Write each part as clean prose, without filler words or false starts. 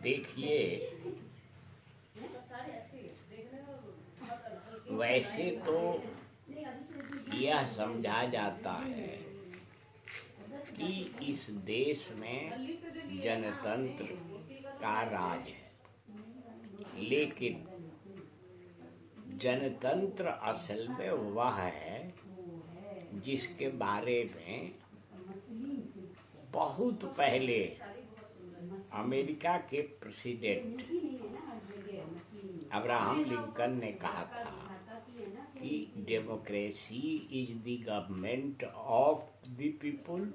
देखिए, वैसे तो यह समझा जाता है कि इस देश में जनतंत्र का राज है, लेकिन जनतंत्र असल में वह है जिसके बारे में बहुत पहले अमेरिका के प्रेसिडेंट अब्राहम लिंकन ने कहा था कि democracy is the government of the people,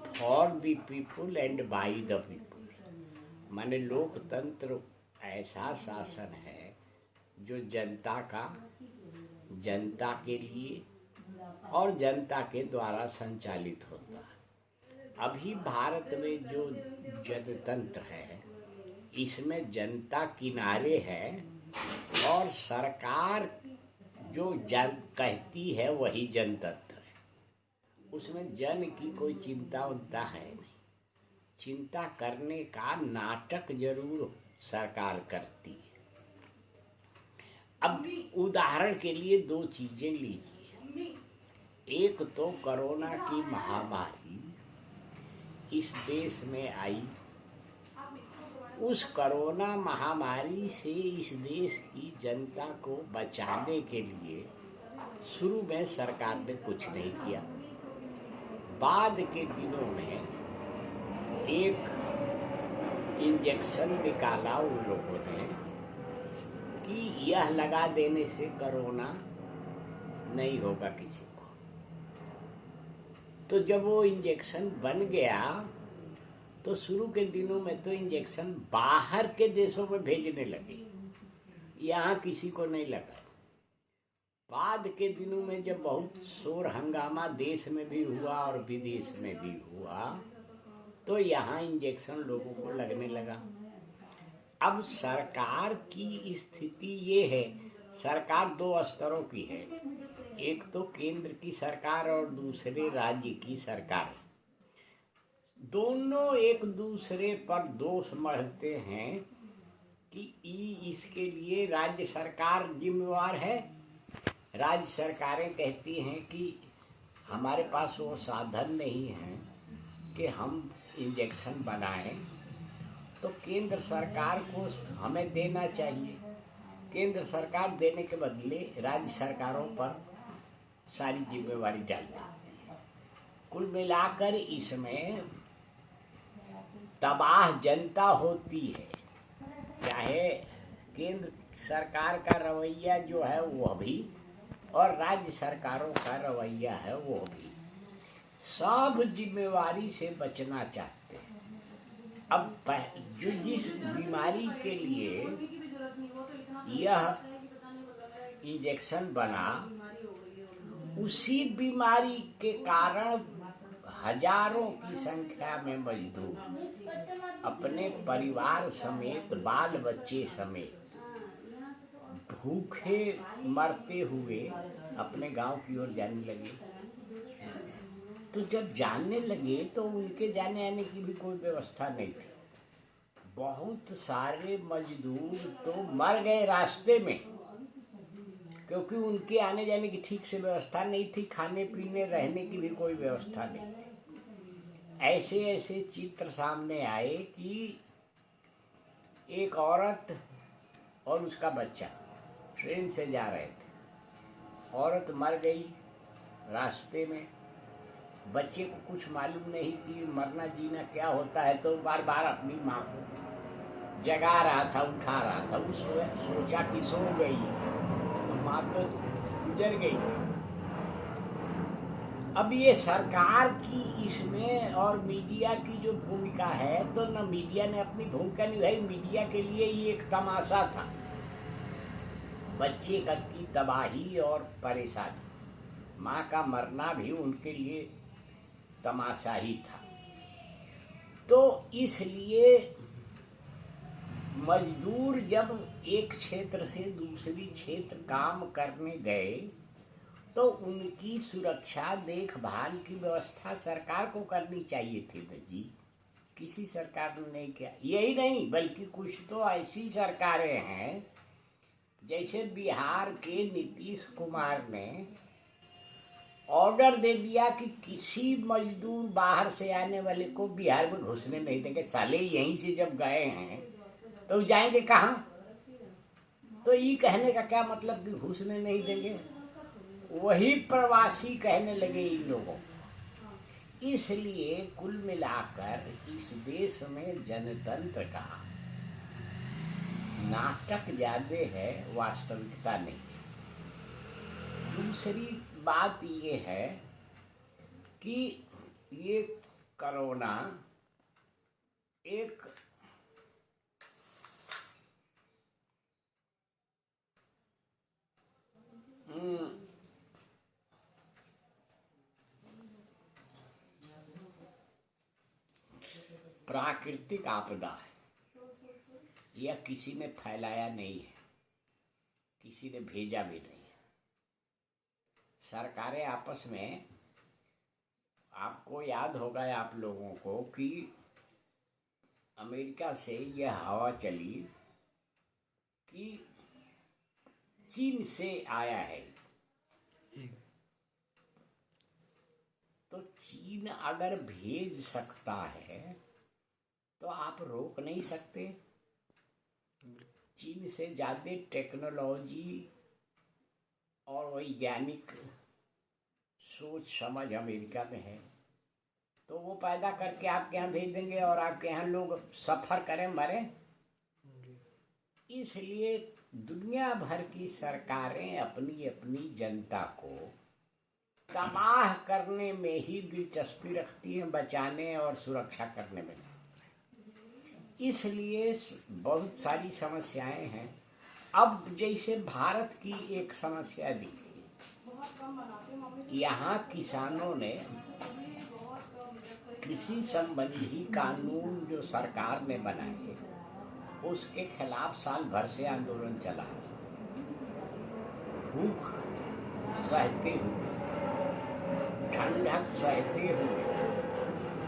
for the people and by the people. माने लोकतंत्र ऐसा शासन है जो जनता का, जनता के लिए और जनता के द्वारा संचालित होता है। अभी भारत में जो जनतंत्र है, इसमें जनता किनारे है और सरकार जो जन कहती है वही जनतंत्र है। उसमें जन की कोई चिंता उनता है नहीं। चिंता करने का नाटक जरूर सरकार करती है। अब उदाहरण के लिए दो चीजें लीजिए। एक तो कोरोना की महामारी इस देश में आई। उस कोरोना महामारी से इस देश की जनता को बचाने के लिए शुरू में सरकार ने कुछ नहीं किया। बाद के दिनों में एक इंजेक्शन निकाला उन लोगों ने कि यह लगा देने से कोरोना नहीं होगा किसी को। तो जब वो इंजेक्शन बन गया तो शुरू के दिनों में तो इंजेक्शन बाहर के देशों में भेजने लगे, यहाँ किसी को नहीं लगा। बाद के दिनों में जब बहुत शोर हंगामा देश में भी हुआ और विदेश में भी हुआ तो यहाँ इंजेक्शन लोगों को लगने लगा। अब सरकार की स्थिति ये है, सरकार दो स्तरों की है, एक तो केंद्र की सरकार और दूसरे राज्य की सरकार। दोनों एक दूसरे पर दोष मढ़ते हैं कि इसके लिए राज्य सरकार जिम्मेवार है। राज्य सरकारें कहती हैं कि हमारे पास वो साधन नहीं है कि हम इंजेक्शन बनाएं, तो केंद्र सरकार को हमें देना चाहिए। केंद्र सरकार देने के बदले राज्य सरकारों पर सारी जिम्मेवारी डाल देती है। कुल मिलाकर इसमें तबाह जनता होती है। चाहे केंद्र सरकार का रवैया जो है वो भी और राज्य सरकारों का रवैया है वो भी, सब जिम्मेवारी से बचना चाहते हैं। अब जो जिस बीमारी के लिए यह इंजेक्शन बना, उसी बीमारी के कारण हजारों की संख्या में मजदूर अपने परिवार समेत, बाल बच्चे समेत भूखे मरते हुए अपने गांव की ओर जाने लगे। तो जब जाने लगे तो उनके जाने आने की भी कोई व्यवस्था नहीं थी। बहुत सारे मजदूर तो मर गए रास्ते में, क्योंकि उनके आने जाने की ठीक से व्यवस्था नहीं थी, खाने पीने रहने की भी कोई व्यवस्था नहीं थी। ऐसे ऐसे चित्र सामने आए कि एक औरत और उसका बच्चा ट्रेन से जा रहे थे। औरत मर गई रास्ते में। बच्चे को कुछ मालूम नहीं कि मरना जीना क्या होता है, तो बार बार अपनी माँ को जगा रहा था, उठा रहा था। उस सोचा कि सो गई है, माँ तो गुजर गई थी। अब ये सरकार की इसमें और मीडिया की जो भूमिका है, तो न मीडिया ने अपनी भूमिका निभाई। मीडिया के लिए ये एक तमाशा था, बच्चे की तबाही और परेशानी, माँ का मरना भी उनके लिए तमाशा ही था। तो इसलिए मजदूर जब एक क्षेत्र से दूसरी क्षेत्र काम करने गए तो उनकी सुरक्षा देखभाल की व्यवस्था सरकार को करनी चाहिए थी न जी। किसी सरकार ने नहीं किया। यही नहीं बल्कि कुछ तो ऐसी सरकारें हैं, जैसे बिहार के नीतीश कुमार ने ऑर्डर दे दिया कि किसी मजदूर बाहर से आने वाले को बिहार में घुसने नहीं देंगे। साले यहीं से जब गए हैं तो जाएंगे कहाँ? तो ये कहने का क्या मतलब कि घुसने नहीं देंगे? वही प्रवासी कहने लगे इन लोगों। इसलिए कुल मिलाकर इस देश में जनतंत्र का नाटक ज्यादा है, वास्तविकता नहीं है। दूसरी बात ये है कि ये कोरोना एक प्राकृतिक आपदा है। यह किसी ने फैलाया नहीं है, किसी ने भेजा भी नहीं है। सरकारें आपस में, आपको याद होगा आप लोगों को कि अमेरिका से यह हवा चली कि चीन से आया है। तो चीन अगर भेज सकता है तो आप रोक नहीं सकते। चीन से ज़्यादा टेक्नोलॉजी और वैज्ञानिक सोच समझ अमेरिका में है, तो वो पैदा करके आपके यहाँ भेज देंगे और आपके यहाँ लोग सफ़र करें, मरें। इसलिए दुनिया भर की सरकारें अपनी अपनी जनता को तबाह करने में ही दिलचस्पी रखती हैं, बचाने और सुरक्षा करने में। इसलिए बहुत सारी समस्याएं हैं। अब जैसे भारत की एक समस्या दिखी, यहाँ किसानों ने कृषि संबंधी कानून जो सरकार ने बनाए उसके खिलाफ साल भर से आंदोलन चला है। भूख सहते हुए, ठंडक सहते हुए,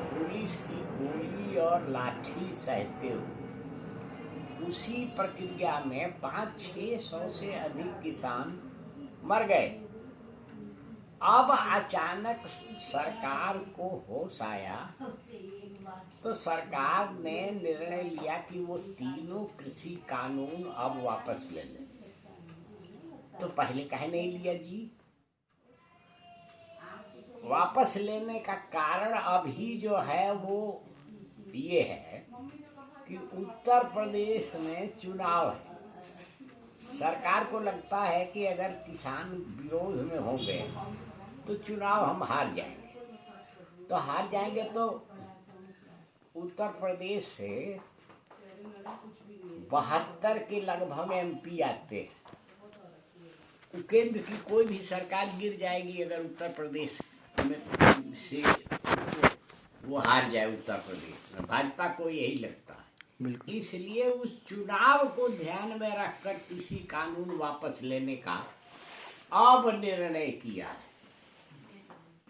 पुलिस की गोली और लाठी सहते हुए, उसी प्रक्रिया में 500-600 से अधिक किसान मर गए। अब अचानक सरकार को होश आया तो सरकार ने निर्णय लिया कि वो तीनों कृषि कानून अब वापस ले लें। तो पहले काहे नहीं लिया जी? वापस लेने का कारण अभी जो है वो ये है कि उत्तर प्रदेश में चुनाव है। सरकार को लगता है कि अगर किसान विरोध में हो गए तो चुनाव हम हार जाएंगे। तो हार जाएंगे तो उत्तर प्रदेश से 72 के लगभग एमपी आते हैं। केंद्र की कोई भी सरकार गिर जाएगी अगर उत्तर प्रदेश में से वो हार जाए। उत्तर प्रदेश में भाजपा को यही लगता है। इसलिए उस चुनाव को ध्यान में रखकर कृषि कानून वापस लेने का अब निर्णय किया है।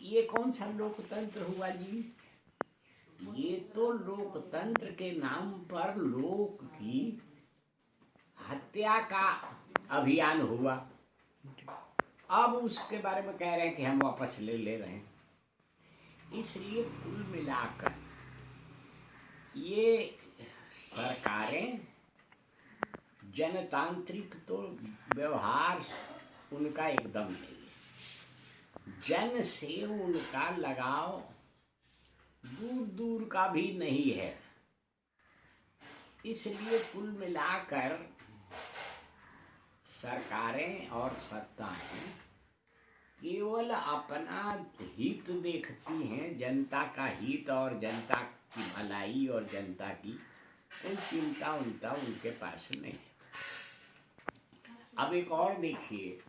ये कौन सा लोकतंत्र हुआ जी? ये तो लोकतंत्र के नाम पर लोक की हत्या का अभियान हुआ। अब उसके बारे में कह रहे हैं कि हम वापस ले रहे हैं। इसलिए कुल मिलाकर ये सरकारें जनतांत्रिक तो व्यवहार उनका एकदम नहीं है। जन से उनका लगाव दूर दूर का भी नहीं है। इसलिए कुल मिलाकर सरकारें और सत्ताएं केवल अपना हित देखती हैं, जनता का हित और जनता की भलाई और जनता की कोई चिंता उनके पास नहीं है। अब एक और देखिए,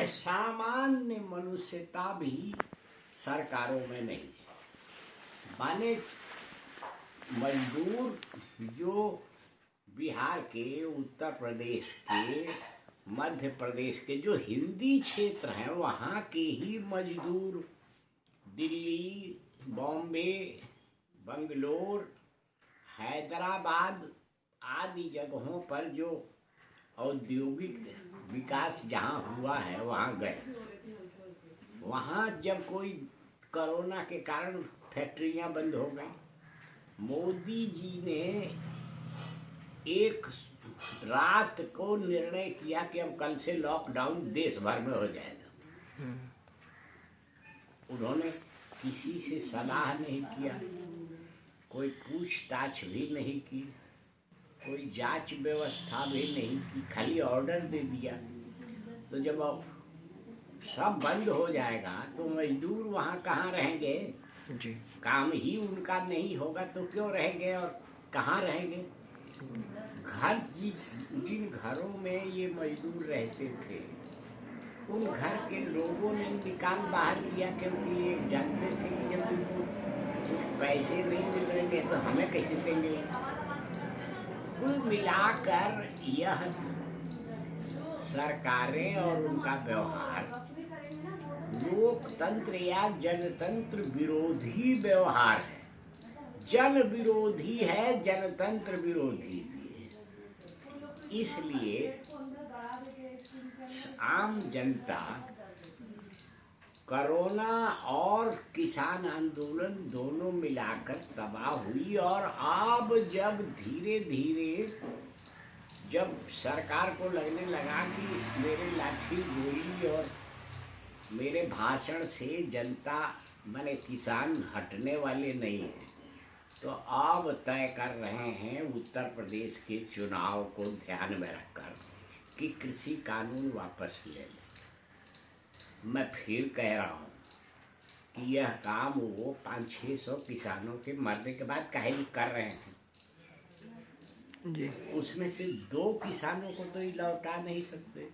सामान्य मनुष्यता भी सरकारों में नहीं है। माने मजदूर जो बिहार के, उत्तर प्रदेश के, मध्य प्रदेश के जो हिंदी क्षेत्र हैं वहाँ के ही मजदूर दिल्ली, बॉम्बे, बंगलोर, हैदराबाद आदि जगहों पर जो औद्योगिक विकास जहाँ हुआ है वहाँ गए। वहाँ जब कोई कोरोना के कारण फैक्ट्रियाँ बंद हो गई, मोदी जी ने एक रात को निर्णय किया कि अब कल से लॉकडाउन देश भर में हो जाएगा। उन्होंने किसी से सलाह नहीं किया, कोई पूछताछ भी नहीं की, कोई जांच व्यवस्था भी नहीं की, खाली ऑर्डर दे दिया। तो जब अब सब बंद हो जाएगा तो मजदूर वहाँ कहाँ रहेंगे जी? काम ही उनका नहीं होगा तो क्यों रहेंगे और कहाँ रहेंगे? घर जिन घरों में ये मजदूर रहते थे उन घर के लोगों ने निकाल बाहर किया, क्योंकि ये जानते थे कि जब उनको कुछ पैसे नहीं मिल रहे तो हमें कैसे देंगे। कुल मिलाकर यह सरकारें और उनका व्यवहार लोकतंत्र या जनतंत्र विरोधी व्यवहार है। जन विरोधी है, जनतंत्र विरोधी भी है। इसलिए आम जनता कोरोना और किसान आंदोलन दोनों मिलाकर तबाह हुई। और अब जब धीरे धीरे जब सरकार को लगने लगा कि मेरे लाठी गोली और मेरे भाषण से जनता माने किसान हटने वाले नहीं हैं, तो अब तय कर रहे हैं उत्तर प्रदेश के चुनाव को ध्यान में रखकर कि कृषि कानून वापस ले लें। मैं फिर कह रहा हूँ कि यह काम वो 500-600 किसानों के मरने के बाद काहे कर रहे हैं जी? उसमें से 2 किसानों को तो ही लौटा नहीं सकते।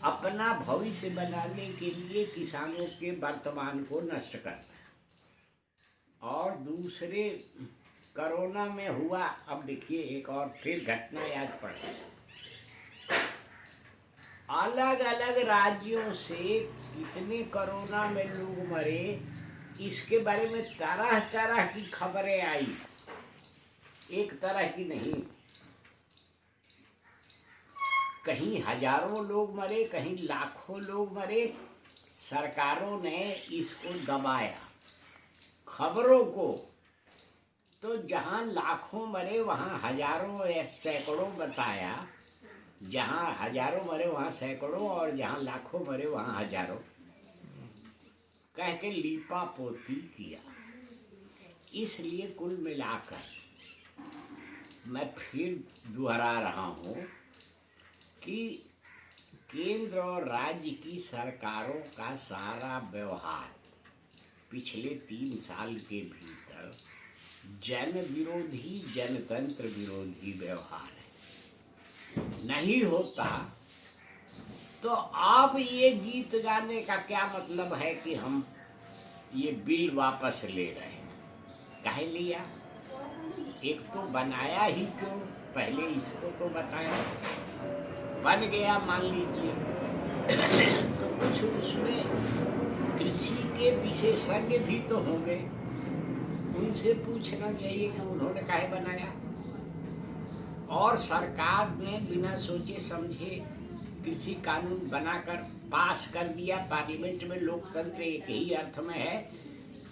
अपना भविष्य बनाने के लिए किसानों के वर्तमान को नष्ट करना। और दूसरे कोरोना में हुआ, अब देखिए एक और फिर घटना याद पड़ गई। अलग अलग राज्यों से कितने कोरोना में लोग मरे, इसके बारे में तरह तरह की खबरें आई, एक तरह की नहीं। कहीं हजारों लोग मरे, कहीं लाखों लोग मरे। सरकारों ने इसको दबाया खबरों को, तो जहां लाखों मरे वहां हजारों या सैकड़ों बताया, जहां हजारों मरे वहां सैकड़ों, और जहां लाखों मरे वहां हजारों कह के लीपा पोती किया। इसलिए कुल मिलाकर मैं फिर दोहरा रहा हूं कि केंद्र और राज्य की सरकारों का सारा व्यवहार पिछले 3 साल के भीतर जन विरोधी, जनतंत्र विरोधी व्यवहार है। नहीं होता तो अब ये गीत गाने का क्या मतलब है कि हम ये बिल वापस ले रहे हैं? काहे लिया? एक तो बनाया ही क्यों? पहले इसको तो बताया। बन गया मान लीजिए तो कुछ उसमें कृषि के विशेषज्ञ भी तो होंगे, उनसे पूछना चाहिए कि उन्होंने काहे बनाया। और सरकार ने बिना सोचे समझे कृषि कानून बनाकर पास कर दिया पार्लियामेंट में। लोकतंत्र एक ही अर्थ में है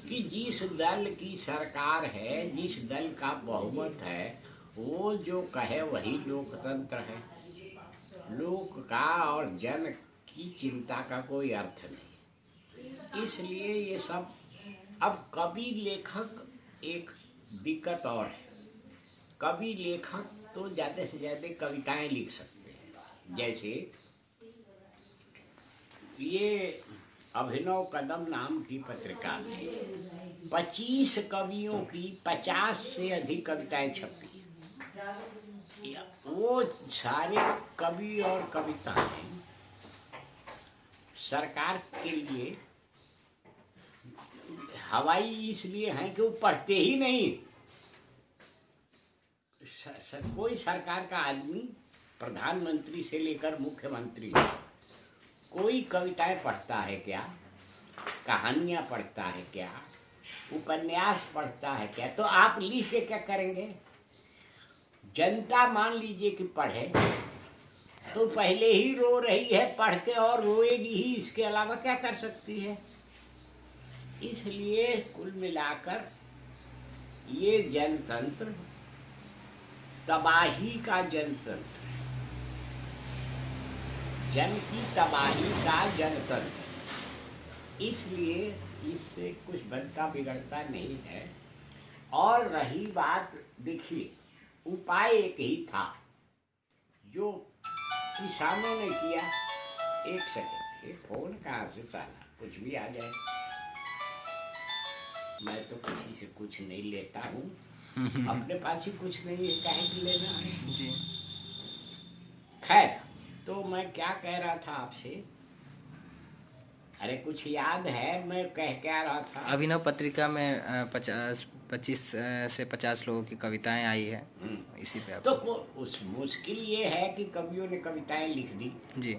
कि जिस दल की सरकार है, जिस दल का बहुमत है, वो जो कहे वही लोकतंत्र है। लोक का और जन की चिंता का कोई अर्थ नहीं। इसलिए ये सब, अब कवि लेखक एक दिक्कत और है। कवि लेखक तो ज़्यादा से ज़्यादा कविताएं लिख सकते हैं। जैसे ये अभिनव कदम नाम की पत्रिका में 25 कवियों की 50 से अधिक कविताएं छपी। वो सारे कवि और कविताएं सरकार के लिए हवाई इसलिए हैं कि वो पढ़ते ही नहीं। कोई सरकार का आदमी, प्रधानमंत्री से लेकर मुख्यमंत्री, कोई कविताएं पढ़ता है क्या? कहानियां पढ़ता है क्या? उपन्यास पढ़ता है क्या, तो आप लिख के क्या करेंगे? जनता मान लीजिए कि पढ़े तो पहले ही रो रही है पढ़ के, और रोएगी ही, इसके अलावा क्या कर सकती है? इसलिए कुल मिलाकर ये जनतंत्र तबाही का जनतंत्र, जन की तबाही का जनतंत्र। इसलिए इससे कुछ बनता बिगड़ता नहीं है। और रही बात, देखिए उपाय एक ही था जो किसानों ने किया। एक सेकंड, ये फोन कहाँ से साला कुछ भी आ जाए। मैं तो किसी से कुछ नहीं लेता हूँ, अपने पास ही कुछ नहीं है, काहे की लेना है जी। खैर, तो मैं क्या कह रहा था आपसे? अरे कुछ याद है मैं क्या रहा था? अभिनव पत्रिका में 25 से 50 लोगों की कविताएं आई है, इसी पे तो उस मुश्किल ये है कि कवियों ने कविताएं लिख दी जी।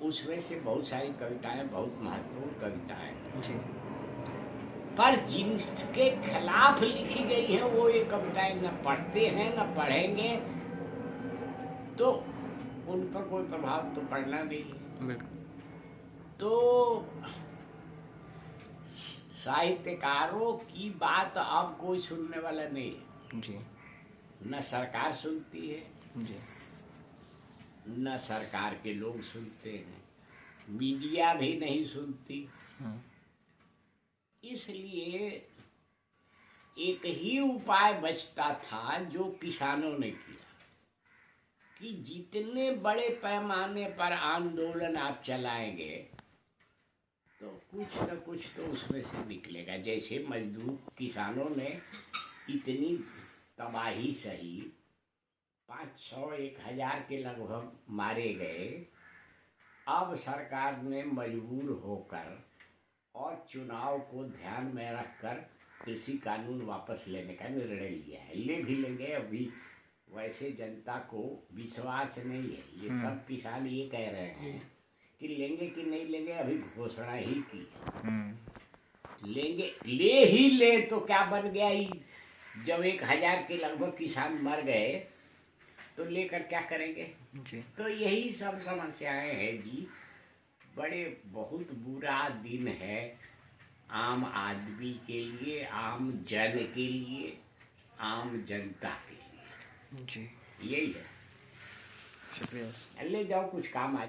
उसमें से बहुत सारी कविताएं बहुत महत्वपूर्ण कविताएं जी, पर जिनके खिलाफ लिखी गई है वो ये कविताएं न पढ़ते हैं न पढ़ेंगे, तो उन पर कोई प्रभाव तो पड़ना नहीं है। बिल्कुल। तो साहित्यकारों की बात अब कोई सुनने वाला नहीं है जी। न सरकार सुनती है जी, न सरकार के लोग सुनते हैं, मीडिया भी नहीं सुनती। इसलिए एक ही उपाय बचता था जो किसानों ने किया कि जितने बड़े पैमाने पर आंदोलन आप चलाएंगे तो कुछ न कुछ तो उसमें से निकलेगा। जैसे मजदूर किसानों ने इतनी तबाही सही, 500-1000 के लगभग मारे गए। अब सरकार ने मजबूर होकर और चुनाव को ध्यान में रखकर कृषि कानून वापस लेने का निर्णय लिया है। ले भी लेंगे, अभी वैसे जनता को विश्वास नहीं है। ये सब किसान ये कह रहे हैं कि लेंगे कि नहीं लेंगे, अभी घोषणा ही की है। लेंगे, ले ही ले तो क्या बन गया ही, जब 1000 के लगभग किसान मर गए तो लेकर क्या करेंगे जी। तो यही सब समस्याएं हैं जी। बड़े बहुत बुरा दिन है आम आदमी के लिए, आम जन के लिए, आम जनता के लिए जी। यही है। शुक्रिया। ले जाओ, कुछ काम आ